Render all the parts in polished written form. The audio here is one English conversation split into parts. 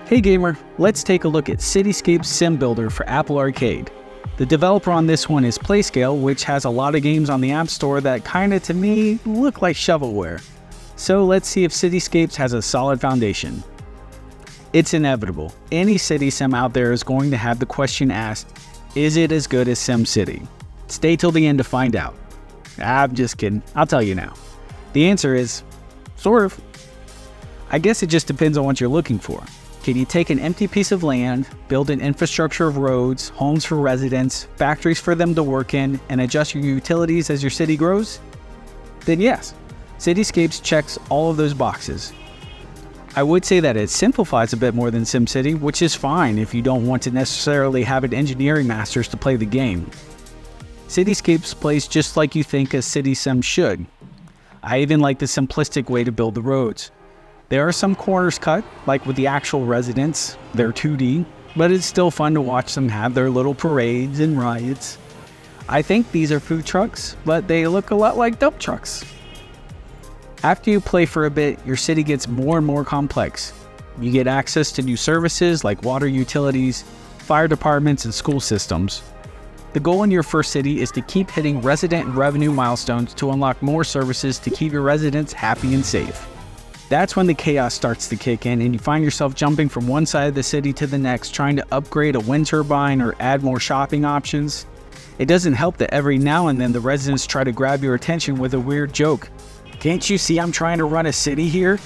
Hey gamer, let's take a look at Cityscapes Sim Builder for Apple Arcade. The developer on this one is Playscale, which has a lot of games on the App Store that kinda, to me, look like shovelware. So let's see if Cityscapes has a solid foundation. It's inevitable. Any city sim out there is going to have the question asked, is it as good as SimCity? Stay till the end to find out. I'm just kidding, I'll tell you now. The answer is, sort of. I guess it just depends on what you're looking for. Can you take an empty piece of land, build an infrastructure of roads, homes for residents, factories for them to work in, and adjust your utilities as your city grows? Then yes, Cityscapes checks all of those boxes. I would say that it simplifies a bit more than SimCity, which is fine if you don't want to necessarily have an engineering masters to play the game. Cityscapes plays just like you think a city sim should. I even like the simplistic way to build the roads. There are some corners cut, like with the actual residents. They're 2D, but it's still fun to watch them have their little parades and riots. I think these are food trucks, but they look a lot like dump trucks. After you play for a bit, your city gets more and more complex. You get access to new services like water utilities, fire departments, and school systems. The goal in your first city is to keep hitting resident and revenue milestones to unlock more services to keep your residents happy and safe. That's when the chaos starts to kick in and you find yourself jumping from one side of the city to the next, trying to upgrade a wind turbine or add more shopping options. It doesn't help that every now and then the residents try to grab your attention with a weird joke. Can't you see I'm trying to run a city here?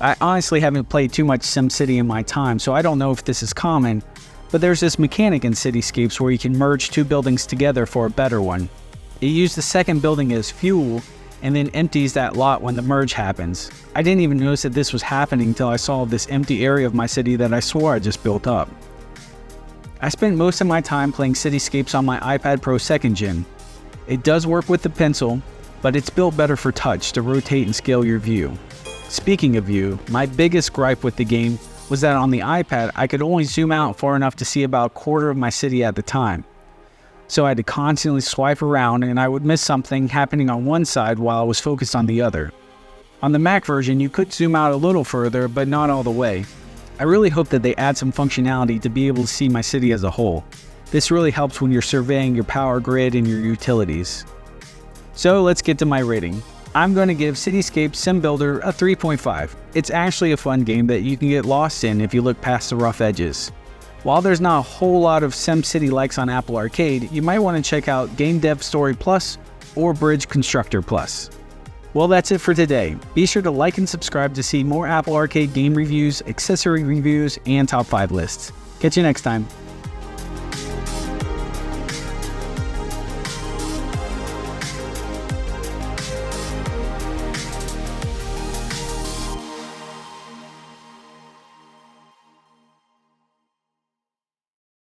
I honestly haven't played too much SimCity in my time, so I don't know if this is common, but there's this mechanic in Cityscapes where you can merge two buildings together for a better one. You use the second building as fuel, and then empties that lot when the merge happens. I didn't even notice that this was happening until I saw this empty area of my city that I swore I just built up. I spent most of my time playing Cityscapes on my iPad Pro 2nd Gen. It does work with the pencil, but it's built better for touch to rotate and scale your view. Speaking of view, my biggest gripe with the game was that on the iPad I could only zoom out far enough to see about a quarter of my city at the time. So I had to constantly swipe around and I would miss something happening on one side while I was focused on the other. On the Mac version, you could zoom out a little further, but not all the way. I really hope that they add some functionality to be able to see my city as a whole. This really helps when you're surveying your power grid and your utilities. So let's get to my rating. I'm going to give Cityscapes Sim Builder a 3.5. It's actually a fun game that you can get lost in if you look past the rough edges. While there's not a whole lot of SimCity likes on Apple Arcade, you might want to check out Game Dev Story Plus or Bridge Constructor Plus. Well, that's it for today. Be sure to like and subscribe to see more Apple Arcade game reviews, accessory reviews, and top 5 lists. Catch you next time.